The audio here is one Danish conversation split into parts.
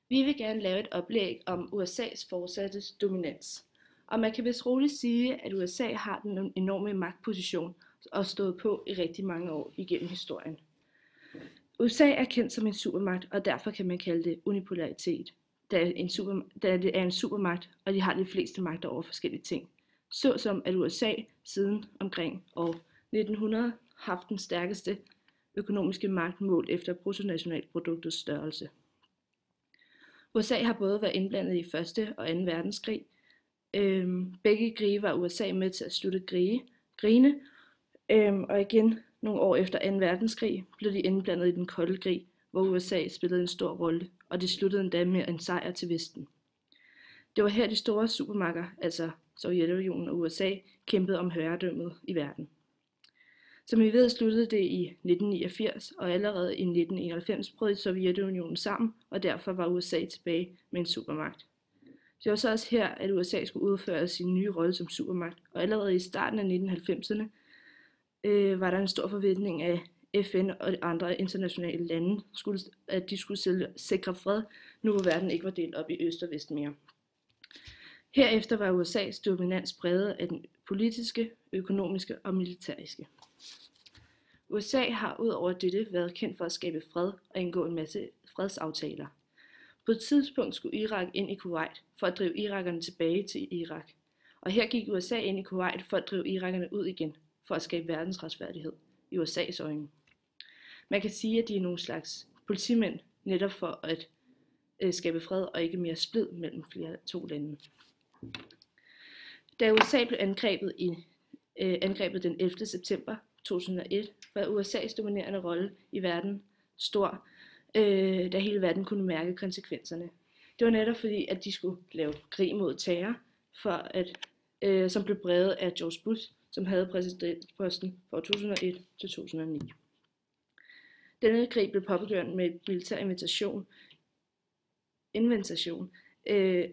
Vi vil gerne lave et oplæg om USA's fortsatte dominans. Og man kan vist roligt sige, at USA har den enorme magtposition og stået på i rigtig mange år igennem historien. USA er kendt som en supermagt, og derfor kan man kalde det unipolaritet, da det er en supermagt, og de har de fleste magter over forskellige ting. Såsom at USA siden omkring år 1900 haft den stærkeste økonomiske magt målt efter bruttonationalproduktets størrelse. USA har både været indblandet i 1. og 2. verdenskrig. Begge krige var USA med til at slutte krigene, og igen nogle år efter 2. verdenskrig blev de indblandet i den kolde krig, hvor USA spillede en stor rolle, og det sluttede endda med en sejr til Vesten. Det var her de store supermagter, altså Sovjetunionen og USA, kæmpede om herredømmet i verden. Som vi ved, sluttede det i 1989, og allerede i 1991 brød Sovjetunionen sammen, og derfor var USA tilbage med en supermagt. Det var så også her, at USA skulle udføre sin nye rolle som supermagt, og allerede i starten af 1990'erne var der en stor forventning af FN og andre internationale lande, at de skulle sikre fred, nu hvor verden ikke var delt op i øst og vest mere. Herefter var USA's dominans præget af den politiske, økonomiske og militæriske. USA har ud over dette været kendt for at skabe fred og indgå en masse fredsaftaler. På et tidspunkt skulle Irak ind i Kuwait for at drive irakerne tilbage til Irak. Og her gik USA ind i Kuwait for at drive irakerne ud igen, for at skabe verdensretfærdighed i USA's øjne. Man kan sige, at de er nogle slags politimænd, netop for at skabe fred og ikke mere splid mellem to lande. Da USA blev angrebet den 11. september 2001, var USA's dominerende rolle i verden stor, da hele verden kunne mærke konsekvenserne. Det var netop fordi, at de skulle lave krig mod terror, som blev præget af George Bush, som havde præsidentposten fra 2001 til 2009. Denne krig blev påbegyndt med militær invasion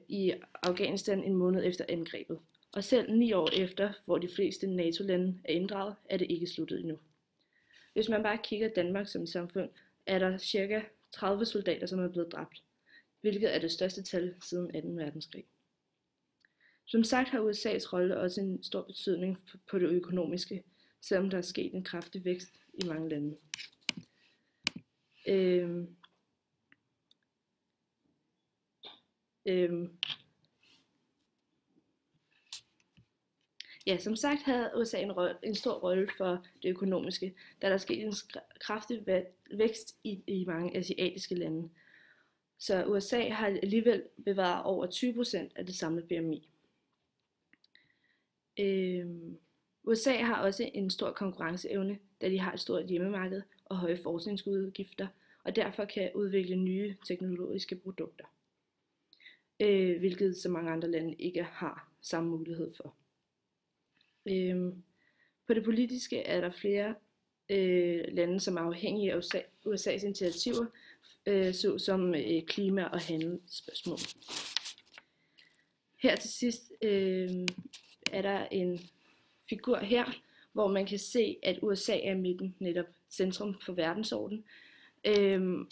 i Afghanistan en måned efter angrebet. Og selv 9 år efter, hvor de fleste NATO-lande er inddraget, er det ikke sluttet endnu. Hvis man bare kigger Danmark som samfund, er der ca. 30 soldater, som er blevet dræbt, hvilket er det største tal siden 2. verdenskrig. Som sagt har USA's rolle også en stor betydning på det økonomiske, selvom der er sket en kraftig vækst i mange lande. Ja, som sagt havde USA en stor rolle for det økonomiske, da der skete en kraftig vækst i mange asiatiske lande. Så USA har alligevel bevaret over 20% af det samlede BMI. USA har også en stor konkurrenceevne, da de har et stort hjemmemarked og høje forskningsudgifter, og derfor kan udvikle nye teknologiske produkter, hvilket så mange andre lande ikke har samme mulighed for. På det politiske er der flere lande, som er afhængige af USA's initiativer, såsom klima- og handelsspørgsmål. Her til sidst er der en figur her, hvor man kan se, at USA er midten, netop centrum for verdensorden,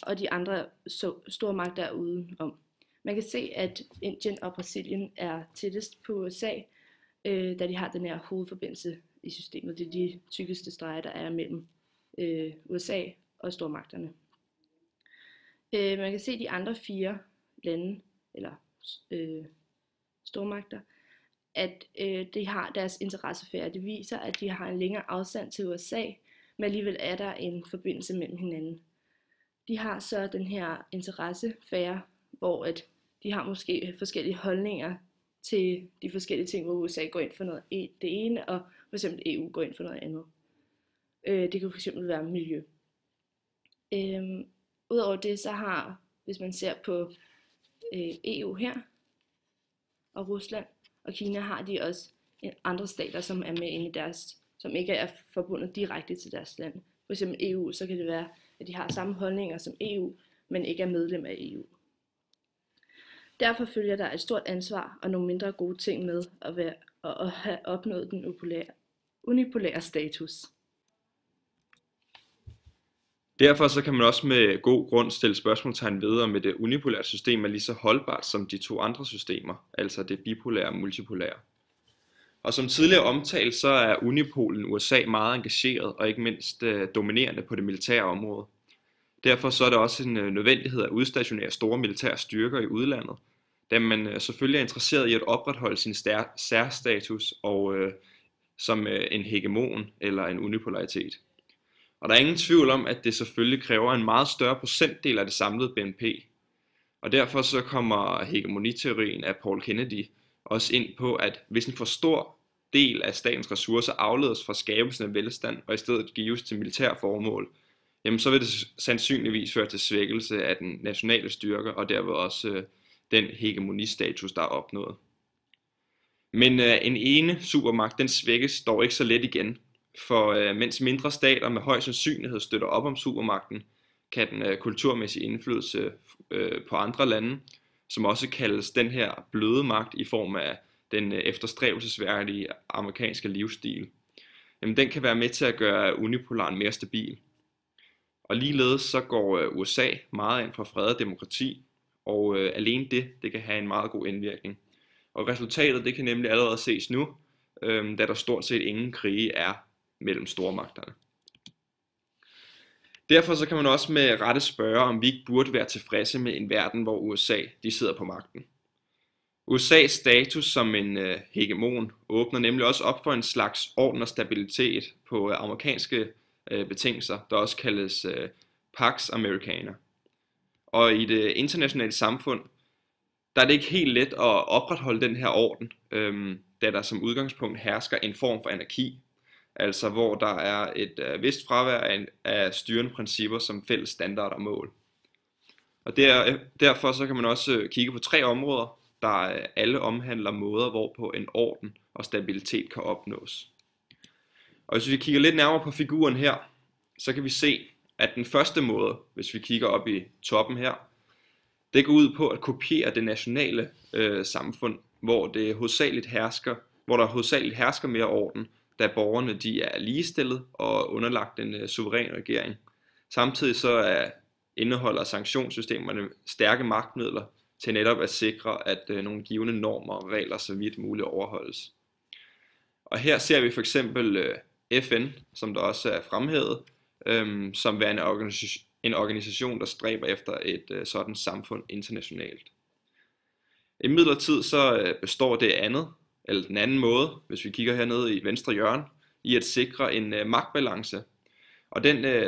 og de andre stormagter er udenom. Man kan se, at Indien og Brasilien er tættest på USA, da de har den her hovedforbindelse i systemet. Det er de tykkeste streger, der er mellem USA og stormagterne. Man kan se de andre 4 lande, eller stormagter, at de har deres interessesfære. Det viser, at de har en længere afstand til USA, men alligevel er der en forbindelse mellem hinanden. De har så den her interessesfære, hvor at de har måske forskellige holdninger til de forskellige ting, hvor USA går ind for noget det ene, og for eksempel EU går ind for noget andet. Det kan for eksempel være miljø. Udover det, så har, hvis man ser på EU her, og Rusland og Kina, har de også andre stater, som er med inde i deres, som ikke er forbundet direkte til deres land. For eksempel EU, så kan det være, at de har samme holdninger som EU, men ikke er medlem af EU. Derfor følger der et stort ansvar og nogle mindre gode ting med at have opnået den unipolære status. Derfor så kan man også med god grund stille spørgsmålstegn ved, om et unipolært system er lige så holdbart som de to andre systemer, altså det bipolære og multipolære. Og som tidligere omtalt, så er unipolen USA meget engageret og ikke mindst dominerende på det militære område. Derfor så er det også en nødvendighed at udstationere store militære styrker i udlandet, da man selvfølgelig er interesseret i at opretholde sin særstatus og som en hegemon eller en unipolaritet. Og der er ingen tvivl om, at det selvfølgelig kræver en meget større procentdel af det samlede BNP. Og derfor så kommer hegemoniteorien af Paul Kennedy også ind på, at hvis en for stor del af statens ressourcer afledes fra skabelsen af velstand og i stedet gives til militære formål, jamen så vil det sandsynligvis føre til svækkelse af den nationale styrke og derved også den hegemonistatus, der er opnået. Men en ene supermagt, den svækkes dog ikke så let igen, for mens mindre stater med høj sandsynlighed støtter op om supermagten, kan den kulturmæssige indflydelse på andre lande, som også kaldes den her bløde magt i form af den efterstræbelsesværdige amerikanske livsstil, jamen den kan være med til at gøre unipolaren mere stabil. Og ligeledes så går USA meget ind for fred og demokrati, og alene det kan have en meget god indvirkning. Og resultatet det kan nemlig allerede ses nu, da der stort set ingen krige er mellem stormagterne. Derfor så kan man også med rette spørge, om vi ikke burde være tilfredse med en verden, hvor USA de sidder på magten. USA's status som en hegemon åbner nemlig også op for en slags orden og stabilitet på amerikanske betingelser, der også kaldes Pax Americana. Og i det internationale samfund, der er det ikke helt let at opretholde den her orden, da der som udgangspunkt hersker en form for anarki, altså hvor der er et vist fravær af styrende principper som fælles standarder og mål. Og derfor så kan man også kigge på 3 områder, der alle omhandler måder, hvorpå en orden og stabilitet kan opnås. Og hvis vi kigger lidt nærmere på figuren her, så kan vi se, at den første måde, hvis vi kigger op i toppen her, det går ud på at kopiere det nationale samfund, hvor der hovedsageligt hersker mere orden, da borgerne de er ligestillet og underlagt en suveræn regering. Samtidig så indeholder sanktionssystemerne stærke magtmidler til netop at sikre, at nogle givne normer og regler så vidt muligt overholdes. Og her ser vi for eksempel FN, som der også er fremhævet, som værende en organisation, der stræber efter et sådan samfund internationalt. Imidlertid så består den anden måde, hvis vi kigger hernede i venstre hjørne, i at sikre en magtbalance. Og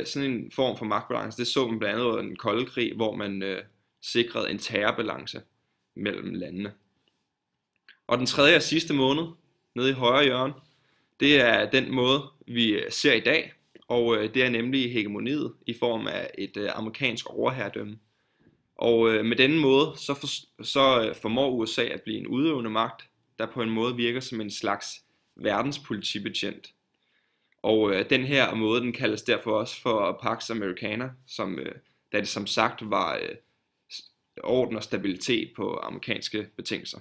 sådan en form for magtbalance, det så man blandt andet under den kolde krig, hvor man sikrede en terrorbalance mellem landene. Og den tredje og sidste måned, nede i højre hjørne, det er den måde, vi ser i dag, og det er nemlig hegemoniet i form af et amerikansk overherredømme. Og med denne måde, så formår USA at blive en udøvende magt, der på en måde virker som en slags verdenspolitibetjent. Og den her måde, den kaldes derfor også for Pax Americana, da det som sagt var orden og stabilitet på amerikanske betingelser.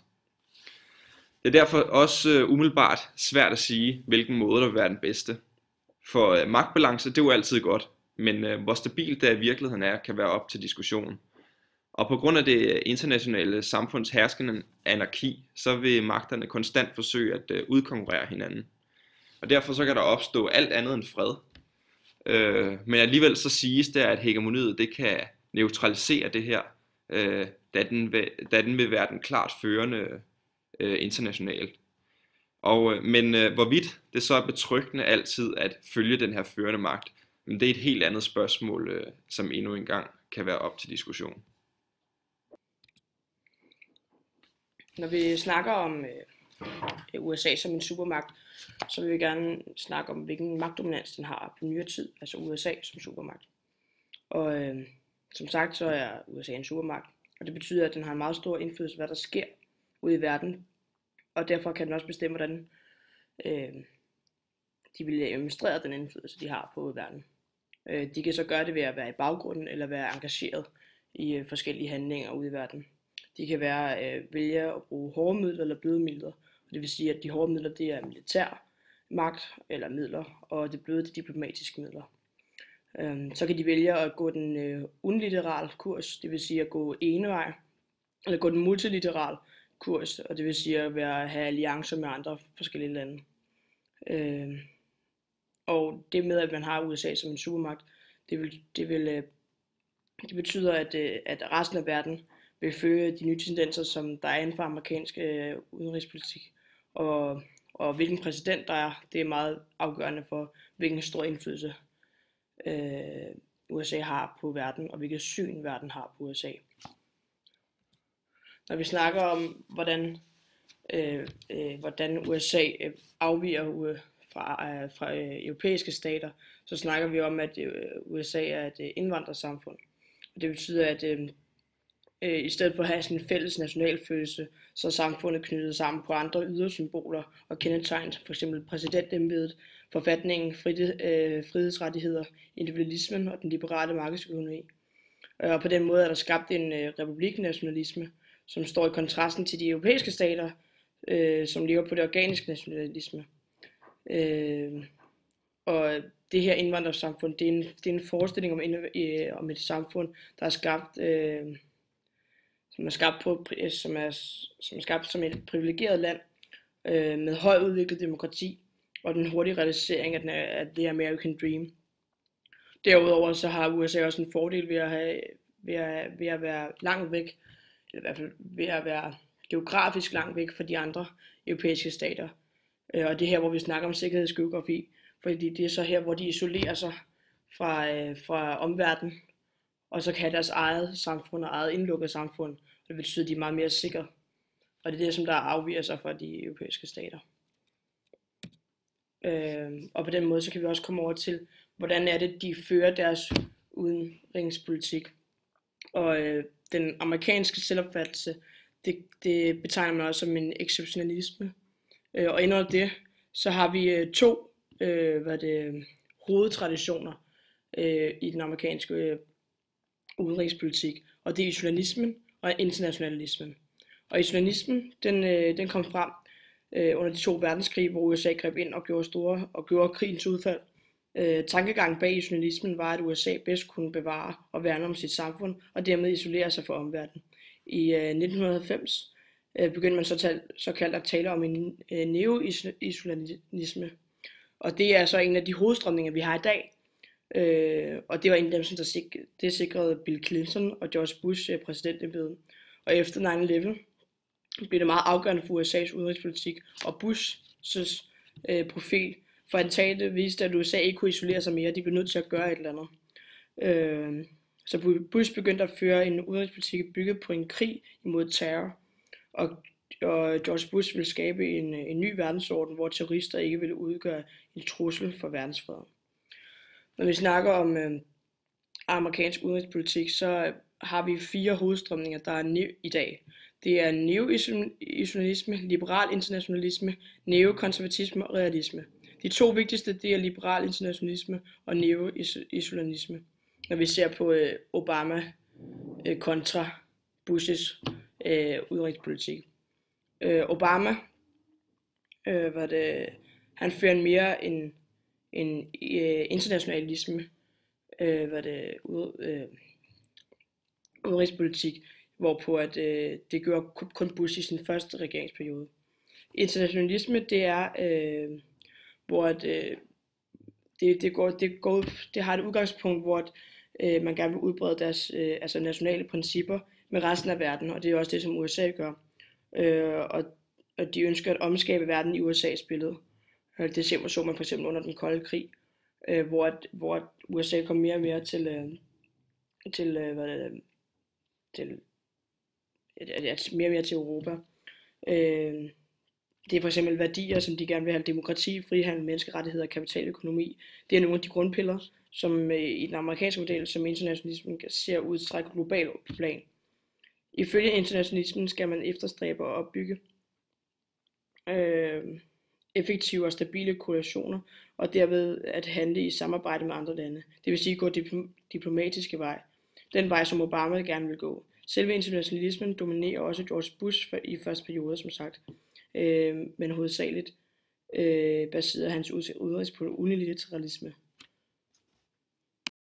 Det er derfor også umiddelbart svært at sige, hvilken måde der vil være den bedste. For magtbalance, det er jo altid godt, men hvor stabilt det i virkeligheden er, kan være op til diskussion. Og på grund af det internationale samfunds herskende anarki, så vil magterne konstant forsøge at udkonkurrere hinanden. Og derfor så kan der opstå alt andet end fred. Men alligevel så siges det, at hegemoniet det kan neutralisere det her, da den vil være den klart førende internationalt. Men hvorvidt det så er betryggende altid at følge den her førende magt, det er et helt andet spørgsmål, som endnu engang kan være op til diskussion. Når vi snakker om USA som en supermagt, så vil vi gerne snakke om, hvilken magtdominans den har på nyere tid, altså USA som supermagt. Og som sagt, så er USA en supermagt, og det betyder, at den har en meget stor indflydelse på, hvad der sker ude i verden, og derfor kan den også bestemme, hvordan de vil administrere den indflydelse, de har på verden. De kan så gøre det ved at være i baggrunden, eller være engageret i forskellige handlinger ude i verden. De kan vælge at bruge hårde midler eller bløde midler. Det vil sige, at de hårde midler, det er militær magt eller midler, og det bløde, det er diplomatiske midler. Så kan de vælge at gå den unilaterale kurs, det vil sige at gå enevej, eller gå den multilaterale kurs, og det vil sige at have alliancer med andre forskellige lande. Og det med, at man har USA som en supermagt, det betyder, at resten af verden vil følge de nye tendenser, som der er inden for amerikansk udenrigspolitik. Og hvilken præsident der er, det er meget afgørende for, hvilken stor indflydelse USA har på verden, og hvilket syn verden har på USA. Når vi snakker om, hvordan USA afviger fra europæiske stater, så snakker vi om, at USA er et indvandrersamfund. Og det betyder, at i stedet for at have sådan en fælles nationalfølelse, så er samfundet knyttet sammen på andre ydre symboler og kendetegn, f.eks. præsidentembedet, forfatningen, frihedsrettigheder, individualismen og den liberale markedsøkonomi. Og på den måde er der skabt en republiknationalisme, som står i kontrasten til de europæiske stater, som lever på det organiske nationalisme. Og det her indvandrersamfund, det er en forestilling om et samfund, der er skabt, som er skabt som et privilegeret land med højt udviklet demokrati og den hurtige realisering af the American Dream. Derudover så har USA også en fordel ved at være langt væk, eller i hvert fald ved at være geografisk langt væk fra de andre europæiske stater. Og det er her, hvor vi snakker om sikkerhedsgeografi, fordi det er så her, hvor de isolerer sig fra omverdenen, og så kan have deres eget samfund og eget indlukket samfund, og det betyder, at de er meget mere sikre. Og det er det, som der afviger sig fra de europæiske stater. Og på den måde, så kan vi også komme over til, hvordan er det, de fører deres udenrigspolitik. Og den amerikanske selvopfattelse, det betegner man også som en exceptionalisme. Og inden det, så har vi to hovedtraditioner i den amerikanske udenrigspolitik, og det er isolationismen og internationalismen. Og isolationismen, den kom frem under de to verdenskrige, hvor USA greb ind og gjorde krigens udfald. Tankegangen bag isolationismen var, at USA bedst kunne bevare og værne om sit samfund, og dermed isolere sig fra omverdenen. I 1990 begyndte man såkaldt at tale om en neo-isolationisme. Og det er så en af de hovedstrømninger, vi har i dag. Og det var en af dem, som det sikrede Bill Clinton og George Bush præsidentembedet. Og efter 9/11 blev det meget afgørende for USA's udenrigspolitik og Bush's profil. For attentatet viste, at USA ikke kunne isolere sig mere, de blev nødt til at gøre et eller andet. Så Bush begyndte at føre en udenrigspolitik bygget på en krig imod terror. Og George Bush ville skabe en ny verdensorden, hvor terrorister ikke ville udgøre en trussel for verdensfreden. Når vi snakker om amerikansk udenrigspolitik, så har vi 4 hovedstrømninger, der er i dag. Det er neo-isolationisme, liberal internationalisme, neokonservatisme og realisme. De 2 vigtigste, det er liberal internationalisme og neo-isolationisme. Når vi ser på Obama kontra Bush's udenrigspolitik. Obama, han fører mere en internationalisme, udenrigspolitik, hvorpå at det gjorde kun Bush i sin første regeringsperiode. Internationalisme, det er, hvor at, det har et udgangspunkt, hvor man gerne vil udbrede deres nationale principper med resten af verden, og det er også det, som USA gør. Og de ønsker at omskabe verden i USA's billede. Det så man for eksempel under den kolde krig, hvor USA kom mere og mere til Europa. Det er for eksempel værdier, som de gerne vil have: demokrati, frihandel, menneskerettigheder og kapitaløkonomi. Det er nogle af de grundpiller, som i den amerikanske model, som internationalismen ser udstrække global plan. Ifølge internationalismen skal man efterstræbe at opbygge effektive og stabile koalitioner, og derved at handle i samarbejde med andre lande. Det vil sige gå diplomatiske vej. Den vej, som Obama gerne vil gå. Selve internationalismen dominerer også George Bush i første periode, som sagt, men hovedsageligt baserer hans udenrigs på unilateralisme.